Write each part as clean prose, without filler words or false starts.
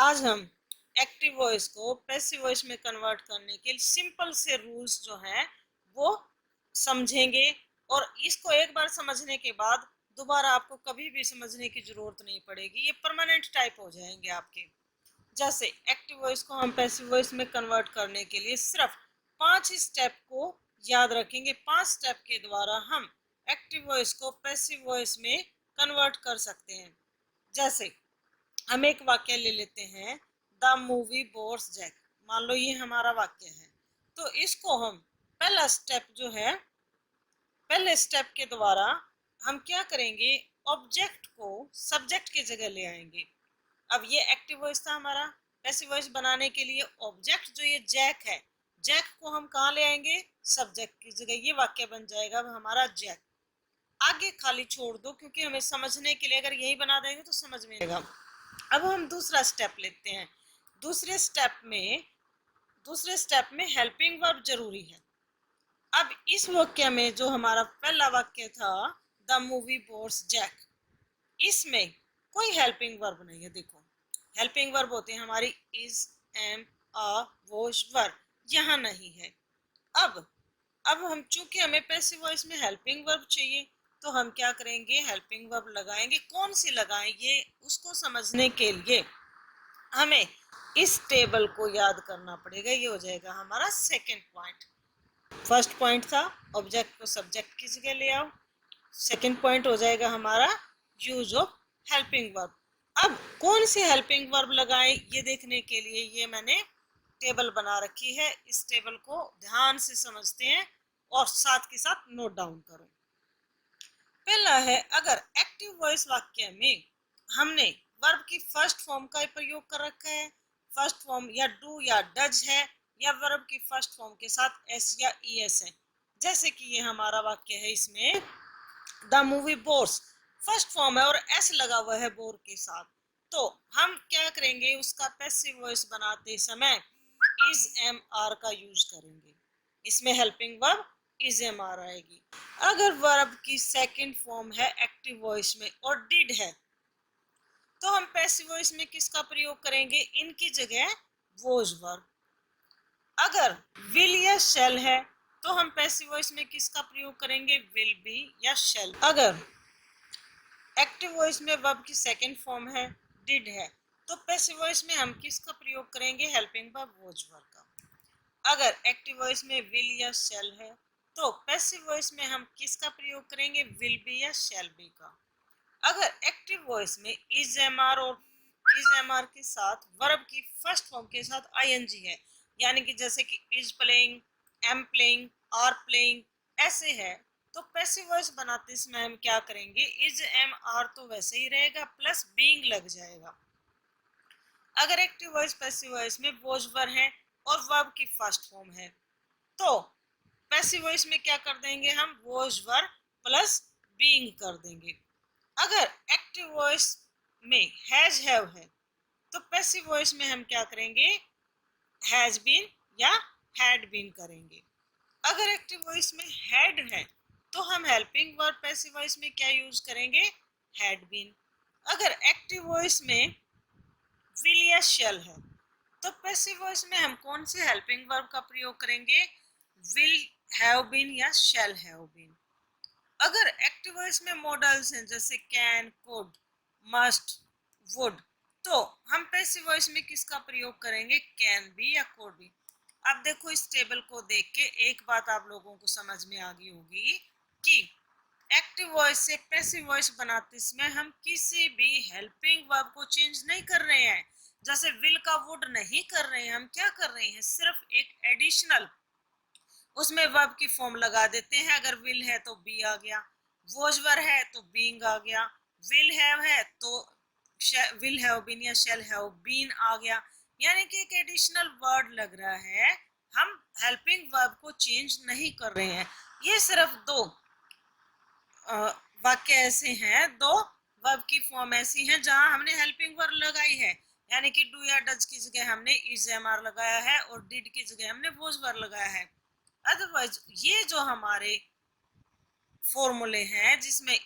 आज हम active voice को पैसिव वॉइस में कन्वर्ट करने के सिंपल से रूल्स जो हैं वो समझेंगे। और इसको एक बार समझने के बाद दोबारा आपको कभी भी समझने की जरूरत नहीं पड़ेगी, ये परमानेंट टाइप हो जाएंगे आपके। जैसे एक्टिव वॉइस को हम पैसिव वॉइस में कन्वर्ट करने के लिए सिर्फ 5 स्टेप को याद रखेंगे। 5 स्टेप के द्वारा हम एक्टिव वॉइस को पैसिव वॉइस में कन्वर्ट कर सकते हैं। जैसे हम एक वाक्य ले लेते हैं, द मूवी बोर्स जैक। मान लो ये हमारा वाक्य है, तो इसको हम पहला स्टेप जो है, पहले स्टेप के द्वारा हम क्या करेंगे, ऑब्जेक्ट को सब्जेक्ट की जगह ले आएंगे। अब ये एक्टिव वॉइस था हमारा, पैसिव वॉइस बनाने के लिए ऑब्जेक्ट जो ये जैक है, जैक को हम कहाँ ले आएंगे, सब्जेक्ट की जगह। ये वाक्य बन जाएगा हमारा जैक। आगे खाली छोड़ दो, क्योंकि हमें समझने के लिए अगर यही बना देंगे तो समझ में आएगा। अब हम दूसरा स्टेप लेते हैं। दूसरे स्टेप में हेल्पिंग वर्ब जरूरी है। अब इस वाक्य में जो हमारा पहला वाक्य था, द मूवी बोर्स जैक, इसमें कोई हेल्पिंग वर्ब नहीं है। देखो, हेल्पिंग वर्ब होते हैं हमारी इज, एम, आ, वॉज, वर, यहाँ नहीं है। अब हम चूंकि हमें पैसिव वॉइस में हेल्पिंग वर्ब चाहिए, तो हम क्या करेंगे, हेल्पिंग वर्ब लगाएंगे। कौन सी लगाएं, ये उसको समझने के लिए हमें इस टेबल को याद करना पड़ेगा। ये हो जाएगा हमारा सेकंड पॉइंट। फर्स्ट पॉइंट था ऑब्जेक्ट को सब्जेक्ट की जगह ले आओ। सेकंड पॉइंट हो जाएगा हमारा यूज ऑफ हेल्पिंग वर्ब। अब कौन सी हेल्पिंग वर्ब लगाएं, ये देखने के लिए ये मैंने टेबल बना रखी है। इस टेबल को ध्यान से समझते हैं और साथ के साथ नोट डाउन करो। पहला है, अगर एक्टिव वॉइस वाक्य में हमने वर्ब की फर्स्ट फॉर्म का प्रयोग कर रखा है, फर्स्ट फॉर्म या डू या डज है, या वर्ब की फर्स्ट फॉर्म के साथ एस या ईएस है। जैसे कि ये हमारा वाक्य है, इसमें the movie bores first form है और एस लगा हुआ है बोर के साथ, तो हम क्या करेंगे, उसका पैसिव वॉइस बनाते समय इज एम आर का यूज करेंगे। इसमें helping verb is am are आएगी। अगर वर्ब की सेकंड फॉर्म है एक्टिव वॉइस में और डिड है, तो हम पैसिव वॉइस में किसका प्रयोग करेंगे, इनकी जगह वॉज वर्ब। अगर विल या शेल है, तो हम पैसिव वॉइस में किसका प्रयोग करेंगे, विल बी या शेल। अगर एक्टिव वॉइस में वर्ब की सेकंड फॉर्म है, डिड है, तो पैसिव वॉइस में हम किसका प्रयोग करेंगे, हेल्पिंग वर्ब वॉज वर्ब का। अगर एक्टिव वॉइस में विल या शेल है, तो पैसिव वॉइस में हम किसका प्रयोग करेंगे, विल बी या शेल बी का। अगर एक्टिव वॉइस में इज एम आर और इज एम आर के साथ वर्ब की फर्स्ट फॉर्म के साथ आईएनजी है, यानी कि जैसे कि is playing, am playing, are playing, ऐसे है, तो पैसिव वॉइस बनाते समय हम क्या करेंगे, इज एम आर तो वैसे ही रहेगा, प्लस बीइंग लग जाएगा। अगर एक्टिव वॉइस पैसिव वॉइस में वॉज वर है और वर्ब की फर्स्ट फॉर्म है, तो पैसिव वॉइस में क्या कर देंगे, हम वॉज वर प्लस बीइंग कर देंगे। अगर एक्टिव वॉइस में हैज हैव है, तो पैसिव वॉइस में हम क्या करेंगे, हैज बीन या हैड बीन करेंगे। अगर एक्टिव वॉइस में हैड है, तो हम हेल्पिंग वर्ब पैसिव वॉइस में क्या यूज करेंगे, हैड बीन। अगर एक्टिव वॉइस में विल या शेल है, तो पैसिव वॉइस में हम कौन से हेल्पिंग वर्ब का प्रयोग करेंगे, विल हैव बीन या शेल हैव बीन। अगर एक्टिव वॉइस में मॉडल्स हैं, जैसे कैन, कुड, मस्ट, वुड, तो हम पैसिव वॉइस में किसका प्रयोग करेंगे, कैन बी या कुड बी। अब देखो, इस टेबल को देख के एक बात आप लोगों को समझ में आ गई होगी कि एक्टिव वॉइस से पैसिव वॉइस बनाते समय हम किसी भी हेल्पिंग वर्ब को चेंज नहीं कर रहे हैं। जैसे विल का वुड नहीं कर रहे हैं, हम क्या कर रहे हैं, सिर्फ एक एडिशनल उसमें वर्ब की फॉर्म लगा देते हैं। अगर विल है तो बी आ गया, वॉज वर है तो बीइंग आ गया, विल हैव है तो विल हैव बीन या शैल हैव बीन आ गया, यानी कि एक एडिशनल वर्ड लग रहा है। हम हेल्पिंग वर्ब को चेंज नहीं कर रहे हैं। ये सिर्फ दो वाक्य ऐसे हैं, दो वर्ब की फॉर्म ऐसी हैं जहां हमने हेल्पिंग वर्ब लगाई है, यानी कि डू या डज की जगह हमने इज एम आर लगाया है और डिड की जगह हमने वॉज वर लगाया है। अदरवाइज ये जो हमारे फॉर्मूले हैं, जिसमें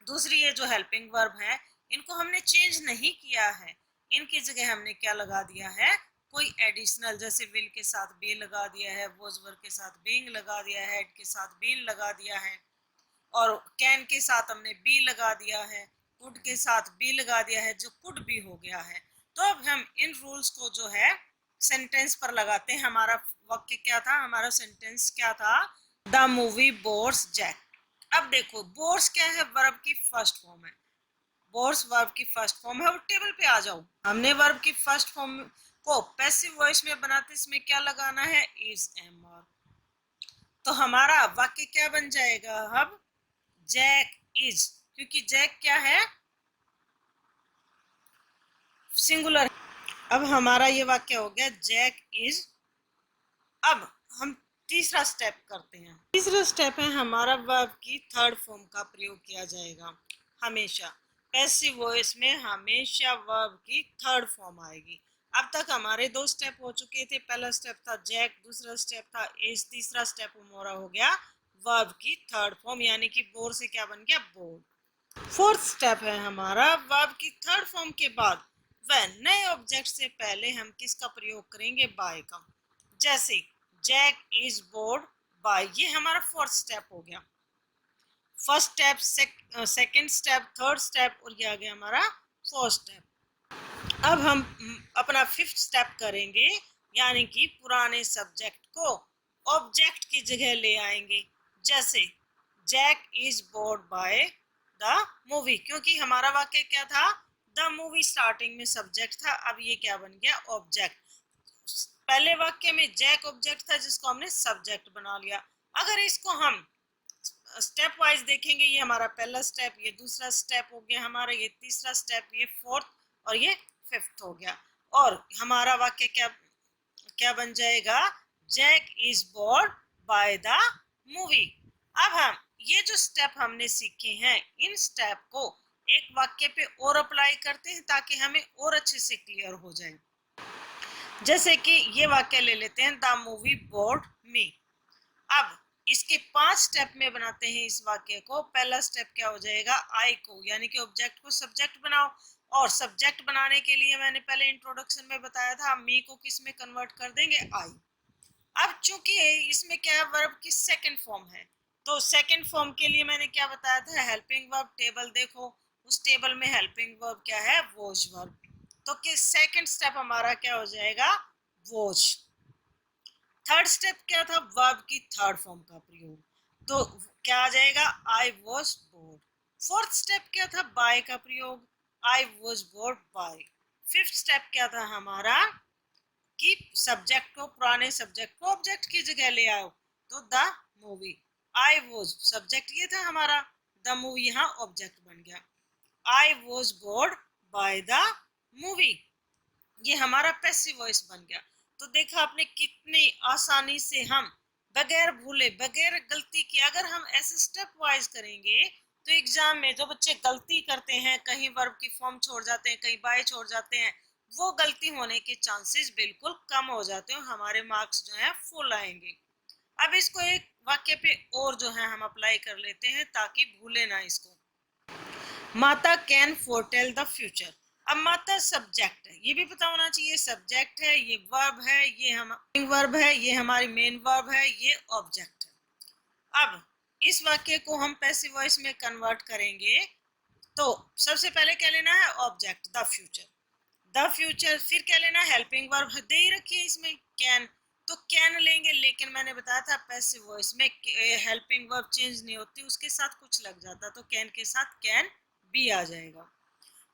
दूसरी ये जो हेल्पिंग वर्ब है, इनको हमने चेंज नहीं किया है, इनकी जगह हमने क्या लगा दिया है, कोई एडिशनल, जैसे विल के साथ बी लगा दिया है, वॉज वर के साथ बीइंग लगा दिया है, हैड के साथ बीन लगा दिया है, और कैन के साथ हमने बी लगा दिया है, कुड के साथ बी लगा दिया है, जो कुड भी हो गया है। तो अब हम इन रूल्स को जो है सेंटेंस पर लगाते हैं। हमारा वाक्य क्या था, हमारा सेंटेंस क्या था, द मूवी बोर्स जैक। अब देखो बोर्स क्या है, वर्ब की फर्स्ट फॉर्म है, बोर्स वर्ब की फर्स्ट फॉर्म है। अब टेबल पे आ जाओ, हमने वर्ब की फर्स्ट फॉर्म को पैसिव वॉइस में बनाते, इसमें क्या लगाना है, इज एम आर। तो हमारा वाक्य क्या बन जाएगा, अब जैक इज, क्योंकि जैक क्या है, सिंगुलर। अब हमारा ये वाक्य हो गया जैक इज। अब हम तीसरा स्टेप करते हैं। तीसरा स्टेप है हमारा वर्ब की थर्ड फॉर्म का प्रयोग किया जाएगा हमेशा। पैसिव वॉइस में हमेशा वर्ब की थर्ड फॉर्म आएगी। अब तक हमारे दो स्टेप हो चुके थे, पहला स्टेप था जैक, दूसरा स्टेप था इज, तीसरा स्टेप हमारा हो गया वर्ब की थर्ड फॉर्म, यानी कि बोर से क्या बन गया, बोर्ड। फोर्थ स्टेप है हमारा वर्ब की थर्ड फॉर्म के बाद वह नए ऑब्जेक्ट से पहले हम किसका प्रयोग करेंगे, बाय का। जैसे जैक इज बोर्ड बाय, ये हमारा फोर्थ स्टेप हो गया। First step, second step, third step, और ये आ गया हमारा फोर्थ स्टेप। अब हम अपना फिफ्थ स्टेप करेंगे, यानी कि पुराने सब्जेक्ट को ऑब्जेक्ट की जगह ले आएंगे। जैसे Jack is bored by the movie, क्योंकि हमारा वाक्य क्या था, द मूवी स्टार्टिंग में सब्जेक्ट था, अब ये क्या बन गया, ऑब्जेक्ट। पहले वाक्य में जैक ऑब्जेक्ट था जिसको हमने सब्जेक्ट बना लिया। अगर इसको हम स्टेप वाइज देखेंगे, ये हमारा पहला स्टेप, ये दूसरा स्टेप हो गया हमारा, ये तीसरा स्टेप, ये फोर्थ, और ये फिफ्थ हो गया। और हमारा वाक्य क्या क्या बन जाएगा, Jack is bored by the movie. अब हम ये जो स्टेप हमने सीखे हैं, इन स्टेप को एक वाक्य पे और अप्लाई करते हैं ताकि हमें और अच्छे से क्लियर हो जाए। जैसे कि ये वाक्य ले लेते हैं, द मूवी बोर्ड मी। अब इसके 5 स्टेप में बनाते हैं इस वाक्य को। पहला स्टेप क्या हो जाएगा, आई को, यानी कि ऑब्जेक्ट को सब्जेक्ट बनाओ, और सब्जेक्ट बनाने के लिए मैंने पहले इंट्रोडक्शन में बताया था, मी को किस में कन्वर्ट कर देंगे, आई। अब चूंकि इसमें क्या है, वर्ब की सेकंड फॉर्म है, तो सेकंड फॉर्म के लिए मैंने क्या बताया था, हेल्पिंग वर्ब। टेबल देखो, उस टेबल में हेल्पिंग वर्ब क्या है, वॉज वर्ब। तो कि सेकंड स्टेप हमारा क्या हो जाएगा, वॉज। थर्ड स्टेप क्या था, वर्ब की थर्ड फॉर्म का प्रयोग, तो क्या आ जाएगा, I was bored. Fourth step क्या था, बाय का प्रयोग, I was bored by. Fifth step क्या था हमारा, कि सब्जेक्ट को, पुराने सब्जेक्ट को ऑब्जेक्ट की जगह ले आओ, तो the movie. I was subject ये था हमारा, द मूवी यहाँ ऑब्जेक्ट बन गया। आई was bored by the movie, ये हमारा पैसिव वॉइस बन गया। तो देखा आपने कितनी आसानी से हम बगैर भूले, बगैर गलती के, अगर हम ऐसे स्टेप वाइज करेंगे तो एग्जाम में जो बच्चे गलती करते हैं, कहीं वर्ब की फॉर्म छोड़ जाते हैं, कहीं बाय छोड़ जाते हैं, वो गलती होने के चांसेस बिल्कुल कम हो जाते हैं, हमारे मार्क्स जो है फुल आएंगे। अब इसको एक वाक्य पे और जो है हम अप्लाई कर लेते हैं ताकि भूले ना इसको। माता कैन फोरटेल द फ्यूचर। अब माता सब्जेक्ट है, ये भी पता होना चाहिए, सब्जेक्ट है, ये वर्ब है, ये हमारी वर्ब है, ये हमारी मेन वर्ब है, ये ऑब्जेक्ट है। अब इस वाक्य को हम पैसिव वॉइस में कन्वर्ट करेंगे, तो सबसे पहले क्या लेना है, object the future, the future. फिर क्या लेना है, हेल्पिंग वर्ब दे ही रखी है इसमें, कैन, तो कैन लेंगे। लेकिन मैंने बताया था पैसिव वॉइस में हेल्पिंग वर्ब चेंज नहीं होती, उसके साथ कुछ लग जाता, तो कैन के साथ कैन बी आ जाएगा,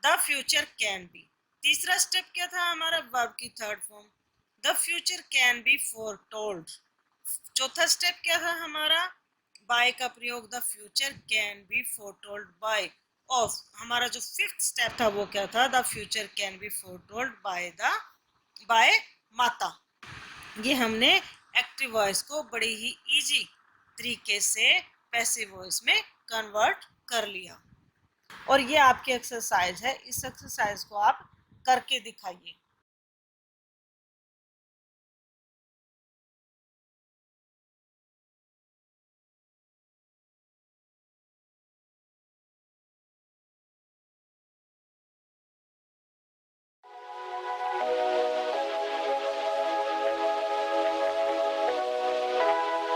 द फ्यूचर कैन बी। तीसरा स्टेप क्या था हमारा, वर्ब की third form, the future can be foretold. चौथा स्टेप क्या था हमारा, बाय का प्रयोग, the future can be foretold by. और हमारा जो फिफ्थ स्टेप था वो क्या था, the future can be foretold by माता। ये हमने एक्टिव वॉइस को बड़ी ही इजी तरीके से पैसिव वॉइस में कन्वर्ट कर लिया। और ये आपकी एक्सरसाइज है, इस एक्सरसाइज को आप करके दिखाइए।